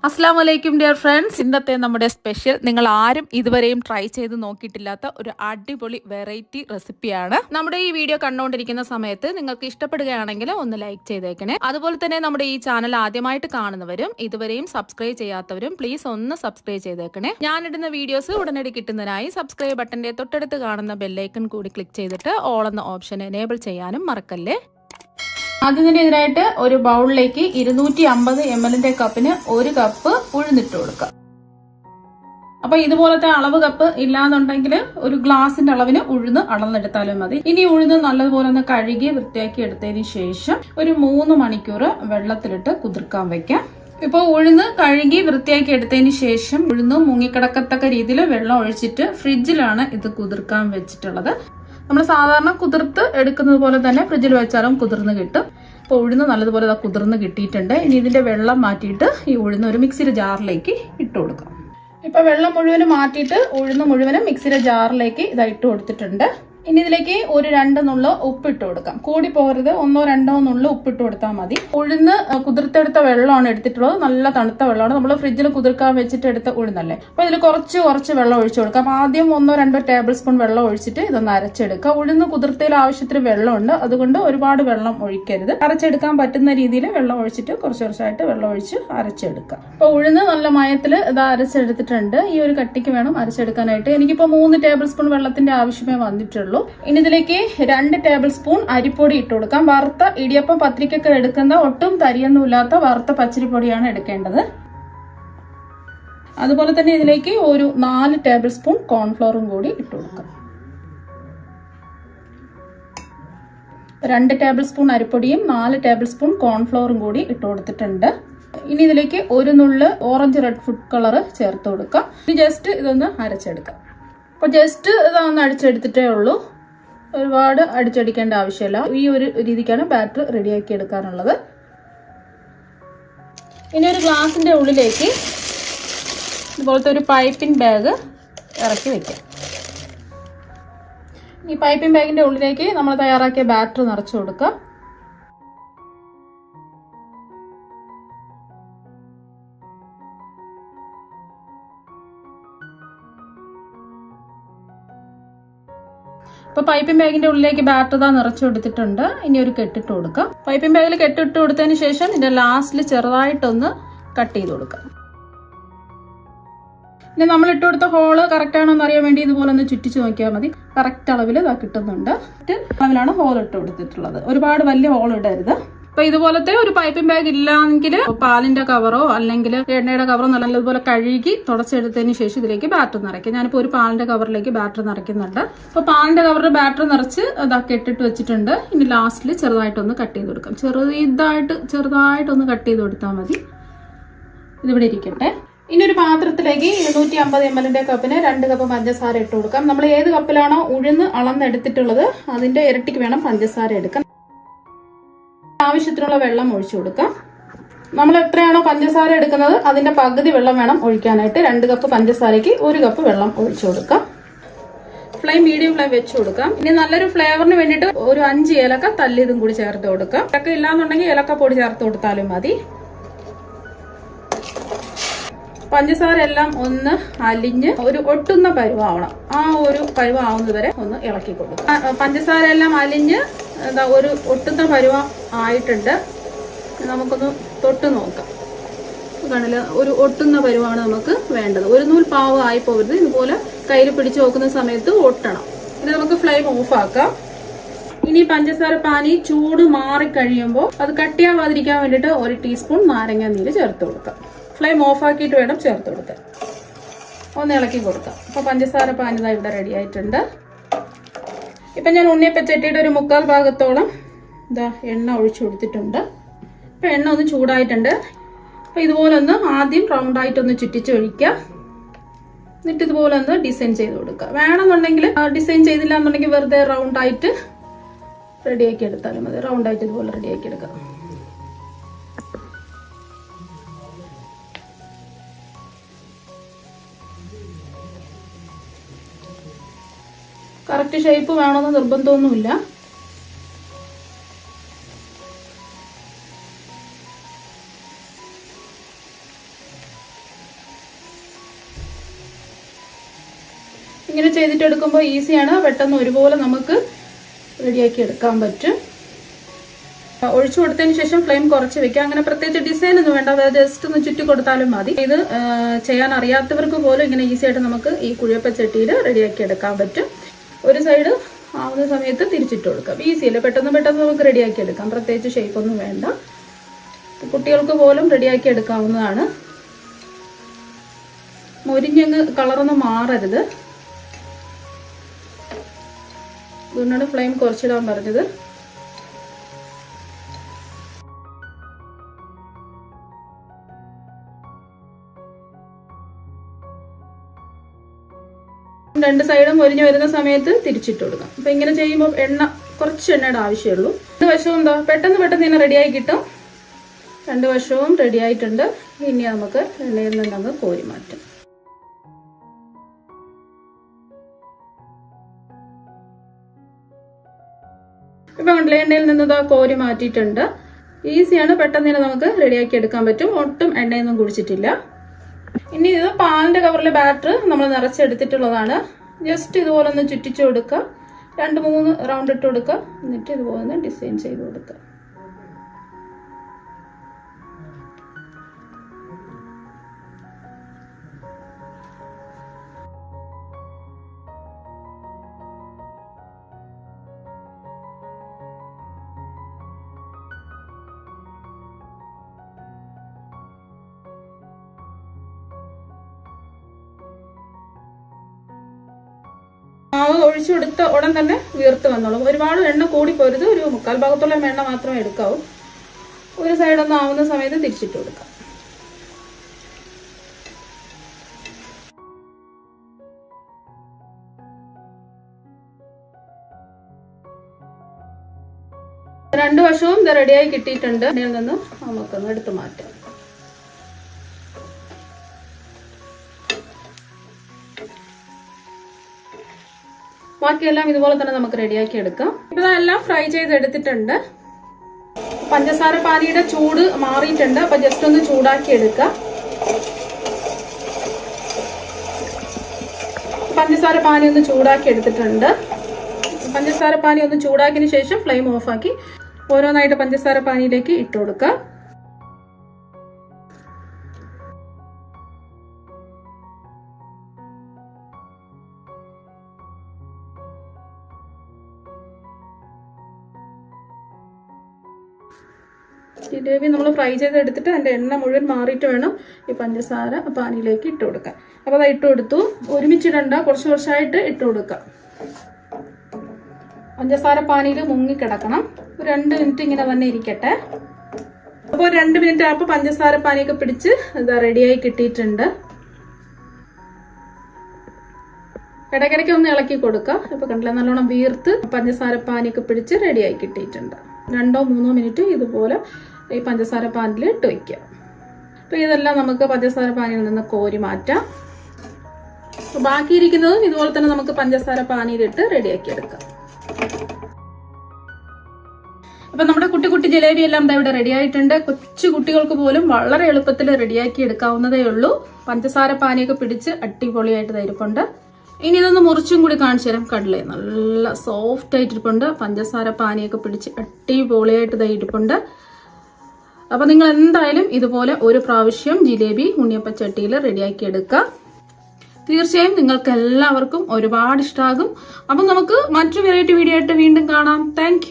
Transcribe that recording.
അസ്സലാമലൈക്കും dear friends. ഇന്നത്തെ നമ്മുടെ സ്പെഷ്യൽ നിങ്ങൾ ആരും ഇതുവരെയും ട്രൈ ചെയ്ത് നോക്കിയിട്ടില്ലാത്ത ഒരു അടിപൊളി വെറൈറ്റി റെസിപ്പിയാണ്. നമ്മുടെ ഈ വീഡിയോ കണ്ടുകൊണ്ടിരിക്കുന്ന സമയത്ത് നിങ്ങൾക്ക് ഇഷ്ടപ്പെടുകയാണെങ്കിൽ ഒന്ന് ലൈക്ക് ചെയ്തേക്കണേ. അതുപോലെ തന്നെ നമ്മുടെ ഈ ചാനൽ ആദ്യമായിട്ട് കാണുന്നവരും ഇതുവരെയും സബ്സ്ക്രൈബ് ചെയ്യാത്തവരും പ്ലീസ് ഒന്ന് സബ്സ്ക്രൈബ് ചെയ്തേക്കണേ. ഞാനിടുന്ന വീഡിയോസ് ഉടനടി കിട്ടുന്നതിനായി സബ്സ്ക്രൈബ് ബട്ടന്റെ തൊട്ടടുത്ത് കാണുന്ന ബെല്ലൈക്കൺ കൂടി ക്ലിക്ക് ചെയ്തിട്ട് ഓൾ എന്ന ഓപ്ഷൻ എനേബിൾ ചെയ്യാനും മറക്കല്ലേ. ആദ്യം തന്നെ ഇതിനായിട്ട് ഒരു ബൗളിലേക്ക് 250 ml കപ്പിന് 1 കപ്പ് ഉഴുന്നിട്ട് കൊടുക്കാം. അപ്പൊ ഇതുപോലത്തെ അളവ് കപ്പ് ഇല്ലാന്നുണ്ടെങ്കിൽ ഒരു ഗ്ലാസിന്റെ അളവിന് ഉഴുന്ന് അളന്നെടുത്താലും മതി. ഇനി ഉഴുന്ന് നല്ലതുപോലെ ഒന്ന് കഴുകി വൃത്തിയാക്കി എടുത്തതിന് ശേഷം ഒരു 3 മണിക്കൂർ വെള്ളത്തിലിട്ട് കുതിർക്കാൻ വെക്കാം. ഇപ്പോൾ ഉഴുന്ന് കഴുകി വൃത്തിയാക്കി എടുത്തതിന് ശേഷം ഉഴുന്ന് മുങ്ങിക്കിടക്കത്തക്ക രീതിയിൽ വെള്ളം ഒഴിച്ചിട്ട് ഫ്രിഡ്ജിലാണ് ഇത് കുതിർക്കാൻ വെച്ചിട്ടുള്ളത്. നമ്മൾ സാധാരണ കുതിർത്ത് എടുക്കുന്നത് പോലെ തന്നെ ഫ്രിഡ്ജിൽ വെച്ചാലും കുതിർന്ന് കിട്ടും. അപ്പോൾ ഉഴുന്ന് നല്ലതുപോലെ കുതിർന്ന് കിട്ടിയിട്ടുണ്ട്. ഇനി ഇതിന്റെ വെള്ളം മാറ്റിയിട്ട് ഈ ഉഴുന്ന് ഒരു മിക്സിയുടെ ജാറിലേക്ക് ഇട്ട് കൊടുക്കാം. ഇപ്പൊ വെള്ളം മുഴുവനും മാറ്റിയിട്ട് ഉഴുന്ന് മുഴുവനും മിക്സിയുടെ ജാറിലേക്ക് ഇട്ട് കൊടുത്തിട്ടുണ്ട്. ഇനി ഇതിലേക്ക് ഒരു 2 നുള്ള് ഉപ്പിട്ട് കൊടുക്കാം. കൂടി പോകരുത്, 1-2 നുള്ള് ഉപ്പിട്ട് കൊടുത്താൽ മതി. ഉഴുന്ന് കുതിർത്തെടുത്ത വെള്ളമാണ് എടുത്തിട്ടുള്ളത്. നല്ല തണുത്ത വെള്ളമാണ്. നമ്മൾ ഫ്രിഡ്ജിൽ കുതിർക്കാൻ വെച്ചിട്ട് എടുത്ത ഉഴുന്നല്ലേ. അപ്പൊ ഇതിൽ കുറച്ച് വെള്ളം ഒഴിച്ചു കൊടുക്കാം. ആദ്യം 1-2 ടേബിൾ സ്പൂൺ വെള്ളം ഒഴിച്ചിട്ട് ഇതൊന്ന് അരച്ചെടുക്കാം. ഉഴുന്ന് കുതിർത്തയിൽ ആവശ്യത്തിന് വെള്ളമുണ്ട്, അതുകൊണ്ട് ഒരുപാട് വെള്ളം ഒഴിക്കരുത്. അരച്ചെടുക്കാൻ പറ്റുന്ന രീതിയിൽ വെള്ളം ഒഴിച്ചിട്ട് കുറച്ചായിട്ട് വെള്ളം ഒഴിച്ച് അരച്ചെടുക്കാം. അപ്പൊ ഉഴുന്ന് നല്ല മയത്തിൽ ഇത് അരച്ചെടുത്തിട്ടുണ്ട്. ഈ ഒരു കട്ടിക്ക് വേണം അരച്ചെടുക്കാനായിട്ട്. എനിക്കിപ്പോ 3 ടേബിൾ സ്പൂൺ വെള്ളത്തിന്റെ ആവശ്യമേ വന്നിട്ടുള്ളൂ. ഇനി ഇതിലേക്ക് 2 ടേബിൾ സ്പൂൺ അരിപ്പൊടി ഇട്ട് കൊടുക്കാം. വറുത്ത ഇടിയപ്പം പത്രിക്കൊക്കെ എടുക്കുന്ന ഒട്ടും തരിയൊന്നുമില്ലാത്ത വറുത്ത പച്ചരിപ്പൊടിയാണ് എടുക്കേണ്ടത്. അതുപോലെ തന്നെ ഇതിലേക്ക് ഒരു 4 ടേബിൾ സ്പൂൺ കോൺഫ്ലോറും കൂടി ഇട്ട് കൊടുക്കാം. 2 ടേബിൾ സ്പൂൺ അരിപ്പൊടിയും 4 ടേബിൾ സ്പൂൺ കോൺഫ്ലോറും കൂടി ഇട്ട് കൊടുത്തിട്ടുണ്ട്. ഇനി ഇതിലേക്ക് 1 നുള്ള് ഓറഞ്ച് റെഡ് ഫുഡ് കളർ ചേർത്ത് കൊടുക്കാം. ഇനി ജസ്റ്റ് ഇതൊന്ന് അരച്ചെടുക്കാം. അപ്പൊ ജസ്റ്റ് ഇതൊന്ന് അടിച്ചെടുത്തിട്ടേ ഉള്ളൂ, ഒരുപാട് അടിച്ചടിക്കേണ്ട ആവശ്യമില്ല. ഈ ഒരു രീതിക്കാണ് ബാറ്റർ റെഡിയാക്കി എടുക്കാനുള്ളത്. ഇനി ഒരു ഗ്ലാസിന്റെ ഉള്ളിലേക്ക് ഇതുപോലത്തെ ഒരു പൈപ്പിംഗ് ബാഗ് ഇറക്കി വെക്കാം. ഈ പൈപ്പിംഗ് ബാഗിന്റെ ഉള്ളിലേക്ക് നമ്മൾ തയ്യാറാക്കിയ ബാറ്റർ നിറച്ചു കൊടുക്കാം. ഇപ്പൊ പൈപ്പിംഗ് ബാഗിന്റെ ഉള്ളിലേക്ക് ബാറ്റർ നിറച്ചു കൊടുത്തിട്ടുണ്ട്. ഇനി ഒരു കെട്ടിട്ട് കൊടുക്കാം. പൈപ്പിംഗ് ബാഗിൽ കെട്ടിട്ട് കൊടുത്തതിന് ശേഷം ഇതിന്റെ ലാസ്റ്റിൽ ചെറുതായിട്ടൊന്ന് കട്ട് ചെയ്ത് കൊടുക്കാം. ഇനി നമ്മൾ ഇട്ട് കൊടുത്ത ഹോള് കറക്റ്റ് ആണോ എന്ന് അറിയാൻ വേണ്ടി ഇതുപോലെ ഒന്ന് ചുറ്റിച്ച് നോക്കിയാൽ മതി. കറക്റ്റ് അളവിൽ കിട്ടുന്നുണ്ട്. അളവിലാണ് ഹോൾ ഇട്ട് കൊടുത്തിട്ടുള്ളത്. ഒരുപാട് വലിയ ഹോൾ ഇടരുത്. അപ്പൊ ഇതുപോലത്തെ ഒരു പൈപ്പിംഗ് ബാഗ് ഇല്ലെങ്കിൽ പാലിന്റെ കവറോ അല്ലെങ്കിൽ എണ്ണയുടെ കവറോ നല്ലതുപോലെ കഴുകി തുടച്ചെടുത്തതിന് ശേഷം ഇതിലേക്ക് ബാറ്റർ നിറയ്ക്കാം. ഞാനിപ്പോ ഒരു പാലിന്റെ കവറിലേക്ക് ബാറ്റർ നിറയ്ക്കുന്നുണ്ട്. അപ്പൊ പാലിന്റെ കവറിൽ ബാറ്റർ നിറച്ച് അതൊക്കെ ഇട്ടിട്ട് വെച്ചിട്ടുണ്ട്. ഇനി ലാസ്റ്റിൽ ചെറുതായിട്ടൊന്ന് കട്ട് ചെയ്ത് കൊടുക്കാം. ചെറുതായിട്ടൊന്ന് കട്ട് ചെയ്ത് കൊടുത്താൽ മതി. ഇതിവിടെ ഇരിക്കട്ടെ. ഇനി ഒരു പാത്രത്തിലേക്ക് 250 ml കപ്പിന് 2 കപ്പ് പഞ്ചസാര ഇട്ട് കൊടുക്കാം. നമ്മൾ ഏത് കപ്പിലാണോ ഉഴുന്ന് അളന്നെടുത്തിട്ടുള്ളത് അതിന്റെ ഇരട്ടിക്ക് വേണം പഞ്ചസാര എടുക്കാൻ. ആവശ്യത്തിനുള്ള വെള്ളം ഒഴിച്ചു കൊടുക്കാം. നമ്മൾ എത്രയാണോ പഞ്ചസാര എടുക്കുന്നത് അതിന്റെ പകുതി വെള്ളം വേണം ഒഴിക്കാനായിട്ട്. 2 കപ്പ് പഞ്ചസാരയ്ക്ക് 1 കപ്പ് വെള്ളം ഒഴിച്ചു കൊടുക്കാം. ഫ്ലെയിം മീഡിയം ഫ്ലെയിം വെച്ച് കൊടുക്കാം. ഇനി നല്ലൊരു ഫ്ലേവറിന് വേണ്ടിയിട്ട് ഒരു 5 ഏലക്ക തല്ലിയതും കൂടി ചേർത്ത് കൊടുക്കാം. ഏലക്ക ഇല്ലാന്നുണ്ടെങ്കിൽ ഏലക്ക പൊടി ചേർത്ത് കൊടുത്താലും മതി. പഞ്ചസാര എല്ലാം ഒന്ന് അലിഞ്ഞ് ഒരു ഒട്ടുന്ന പരുവാവണം. ആ ഒരു പരുവാവുന്നത് വരെ ഒന്ന് ഇളക്കി കൊടുക്കാം. പഞ്ചസാര എല്ലാം അലിഞ്ഞ് ഒരു ഒട്ടുന്ന പരുവ ആയിട്ടുണ്ട്. നമുക്കൊന്ന് തൊട്ട് നോക്കാം. കാണില്ല, ഒരു ഒട്ടുന്ന പരുവാണ് നമുക്ക് വേണ്ടത്. ഒരു നൂൽ പാവ് ആയി പോകരുത്. ഇതുപോലെ കയ്യിൽ പിടിച്ചു നോക്കുന്ന സമയത്ത് ഒട്ടണം. ഇത് നമുക്ക് ഫ്ലെയിം ഓഫ് ആക്കാം. ഇനി പഞ്ചസാര പാനി ചൂട് മാറി കഴിയുമ്പോൾ അത് കട്ടിയാവാതിരിക്കാൻ വേണ്ടിയിട്ട് 1 ടീസ്പൂൺ നാരങ്ങ നീര് ചേർത്ത് കൊടുക്കാം. ഫ്ലെയിം ഓഫ് ആക്കിയിട്ട് വേണം ചേർത്ത് കൊടുക്കാൻ. ഒന്ന് ഇളക്കി കൊടുക്കാം. അപ്പൊ പഞ്ചസാര പാനി ഇവിടെ റെഡി ആയിട്ടുണ്ട്. ഇപ്പൊ ഞാൻ ഉണ്ണിയപ്പച്ചട്ടിയുടെ ഒരു 1/4 ഭാഗത്തോളം എണ്ണ ഒഴിച്ചു കൊടുത്തിട്ടുണ്ട്. ഇപ്പൊ എണ്ണ ഒന്ന് ചൂടായിട്ടുണ്ട്. അപ്പൊ ഇതുപോലെ ഒന്ന് ആദ്യം റൗണ്ടായിട്ടൊന്ന് ചുറ്റിച്ച് ഒഴിക്കുക. എന്നിട്ട് ഇതുപോലെ ഒന്ന് ഡിസൈൻ ചെയ്ത് കൊടുക്കുക. വേണമെന്നുണ്ടെങ്കിൽ ഡിസൈൻ ചെയ്തില്ല എന്നുണ്ടെങ്കിൽ വെറുതെ റൗണ്ടായിട്ട് റെഡിയാക്കി എടുത്താലും മതി. റൗണ്ടായിട്ട് ഇതുപോലെ റെഡിയാക്കി എടുക്കാം. കറക്റ്റ് ഷേപ്പ് വേണമെന്ന് നിർബന്ധമൊന്നുമില്ല. ഇങ്ങനെ ചെയ്തിട്ടെടുക്കുമ്പോൾ ഈസിയാണ്, പെട്ടെന്ന് ഒരുപോലെ നമുക്ക് റെഡിയാക്കി എടുക്കാൻ പറ്റും. ഒഴിച്ചു കൊടുത്തതിന് ശേഷം ഫ്ലെയിം കുറച്ച് വെക്കുക. അങ്ങനെ പ്രത്യേകിച്ച് ഡിസൈൻ ഒന്നും വേണ്ട, അതായത് ജസ്റ്റ് ഒന്ന് ചുറ്റി കൊടുത്താലും മതി. ഇത് ചെയ്യാൻ അറിയാത്തവർക്ക് പോലും ഇങ്ങനെ ഈസി ആയിട്ട് നമുക്ക് ഈ കുഴിയപ്പച്ചട്ടിയിൽ റെഡിയാക്കി എടുക്കാൻ പറ്റും. ഒരു സൈഡ് ആവുന്ന സമയത്ത് തിരിച്ചിട്ട് കൊടുക്കാം. ഈസിയല്ലേ, പെട്ടെന്ന് നമുക്ക് റെഡിയാക്കി എടുക്കാം. പ്രത്യേകിച്ച് ഷേപ്പൊന്നും വേണ്ട, കുട്ടികൾക്ക് പോലും റെഡിയാക്കി എടുക്കാവുന്നതാണ്. മൊരിഞ്ഞങ്ങ് കളറൊന്നും മാറരുത്, അതുകൊണ്ടാണ് ഫ്ലെയിം കുറച്ചിടാൻ പറഞ്ഞത്. രണ്ട് സൈഡും മൊരിഞ്ഞ് വരുന്ന സമയത്ത് തിരിച്ചിട്ട് കൊടുക്കാം. അപ്പൊ ഇങ്ങനെ ചെയ്യുമ്പോൾ കുറച്ച് എണ്ണയുടെ ആവശ്യമുള്ളൂ. രണ്ട് വശവും എന്താ പെട്ടെന്ന് തന്നെ റെഡിയായി കിട്ടും. രണ്ട് വശവും റെഡി ആയിട്ടുണ്ട്. ഇനി നമുക്ക് എണ്ണയിൽ നിന്ന് കോരി മാറ്റാം. ഇപ്പൊ കണ്ടില്ലേ, എണ്ണയിൽ നിന്ന് കോരി മാറ്റിയിട്ടുണ്ട്. ഈസിയാണ്, പെട്ടെന്ന് തന്നെ നമുക്ക് റെഡിയാക്കി എടുക്കാൻ പറ്റും. ഒട്ടും എണ്ണയൊന്നും കുടിച്ചിട്ടില്ല. ഇനി ഇത് പാലിന്റെ കവറിലെ ബാറ്റർ നമ്മൾ നിറച്ചെടുത്തിട്ടുള്ളതാണ്. ജസ്റ്റ് ഇതുപോലെ ഒന്ന് ചുറ്റിച്ചു കൊടുക്കുക, 2-3 റൗണ്ട് ഇട്ട് കൊടുക്കുക, എന്നിട്ട് ഇതുപോലെ ഒന്ന് ഡിസൈൻ ചെയ്ത് കൊടുക്കുക. മാവ് ഒഴിച്ചു കൊടുത്ത ഉടൻ തന്നെ വീർത്ത് വന്നോളും. ഒരുപാട് എണ്ണ കൂടി പോരുത്, ഒരു 3/4 ഭാഗത്തോളം എണ്ണ മാത്രമേ എടുക്കാവൂ. ഒരു സൈഡൊന്നും ആവുന്ന സമയത്ത് തിരിച്ചിട്ട് കൊടുക്കാം. രണ്ട് വശവും ഇത് റെഡിയായി കിട്ടിയിട്ടുണ്ട്. ഇതിൽ നിന്ന് നമുക്കൊന്ന് എടുത്തു മാറ്റാം. ബാക്കിയെല്ലാം ഇതുപോലെ തന്നെ നമുക്ക് റെഡിയാക്കി എടുക്കാം. ഇപ്പൊ ഇതെല്ലാം ഫ്രൈ ചെയ്തെടുത്തിട്ടുണ്ട്. പഞ്ചസാര പാനിയുടെ ചൂട് മാറിയിട്ടുണ്ട്. അപ്പൊ ജസ്റ്റ് ഒന്ന് ചൂടാക്കി എടുക്കാം. പഞ്ചസാര പാനി ഒന്ന് ചൂടാക്കി എടുത്തിട്ടുണ്ട്. പഞ്ചസാര പാനി ഒന്ന് ചൂടാക്കിയതിന് ശേഷം ഫ്ലെയിം ഓഫാക്കി ഓരോന്നായിട്ട് പഞ്ചസാര പാനിയിലേക്ക് ഇട്ട് കൊടുക്കുക. ജിലേബി നമ്മൾ ഫ്രൈ ചെയ്തെടുത്തിട്ട് അതിൻ്റെ എണ്ണ മുഴുവൻ മാറിയിട്ട് വേണം ഈ പഞ്ചസാര പാനിയിലേക്ക് ഇട്ട് കൊടുക്കാൻ. അപ്പോൾ അത് ഇട്ട് കൊടുത്തു. ഒരുമിച്ചിടണ്ട, കുറച്ചായിട്ട് ഇട്ട് കൊടുക്കാം. പഞ്ചസാര പാനിയിൽ മുങ്ങിക്കിടക്കണം. 2 മിനിറ്റ് ഇങ്ങനെ തന്നെ ഇരിക്കട്ടെ. അപ്പോൾ 2 മിനിറ്റ് ആയപ്പോൾ പഞ്ചസാര പാനിയൊക്കെ പിടിച്ച് ഇതാ റെഡിയായി കിട്ടിയിട്ടുണ്ട്. ഇടയ്ക്കിടയ്ക്ക് ഒന്ന് ഇളക്കി കൊടുക്കുക. ഇപ്പോൾ കണ്ടില്ല, നല്ലോണം വീർത്ത് പഞ്ചസാര പാനിയൊക്കെ പിടിച്ച് റെഡിയായി കിട്ടിയിട്ടുണ്ട്. 2-3 മിനിറ്റ് ഇതുപോലെ ഈ പഞ്ചസാര പാനിൽ ഇട്ട് വയ്ക്കുക. അപ്പോൾ ഇതെല്ലാം നമുക്ക് പഞ്ചസാര പാനിയിൽ നിന്ന് കോരി മാറ്റാം. ബാക്കിയിരിക്കുന്നതും ഇതുപോലെ തന്നെ നമുക്ക് പഞ്ചസാര പാനിയിലിട്ട് റെഡിയാക്കി എടുക്കാം. അപ്പൊ നമ്മുടെ കുട്ടി ജിലേബി എല്ലാം ഇവിടെ റെഡി ആയിട്ടുണ്ട്. കൊച്ചു കുട്ടികൾക്ക് പോലും വളരെ എളുപ്പത്തിൽ റെഡിയാക്കി എടുക്കാവുന്നതേ ഉള്ളൂ. പഞ്ചസാര പാനിയൊക്കെ പിടിച്ച് അടിപൊളിയായിട്ട് തരിപ്പുണ്ട്. ഇനി ഇതൊന്ന് മുറിച്ചും കൂടി കാണിച്ചു തരാം. കണ്ടില്ലേ, നല്ല സോഫ്റ്റ് ആയിട്ടിരിപ്പുണ്ട്. പഞ്ചസാര പാനിയൊക്കെ പിടിച്ച് അടിപൊളിയായിട്ട് തരിപ്പുണ്ട്. അപ്പൊ നിങ്ങൾ എന്തായാലും ഇതുപോലെ ഒരു പ്രാവശ്യം ജിലേബി ഉണ്ണിയപ്പച്ചട്ടിയിൽ റെഡിയാക്കി എടുക്കുക. തീർച്ചയായും നിങ്ങൾക്ക് എല്ലാവർക്കും ഒരുപാട് ഇഷ്ടമാകും. അപ്പം നമുക്ക് മറ്റൊരു വെറൈറ്റി വീഡിയോ ആയിട്ട് വീണ്ടും കാണാം. താങ്ക്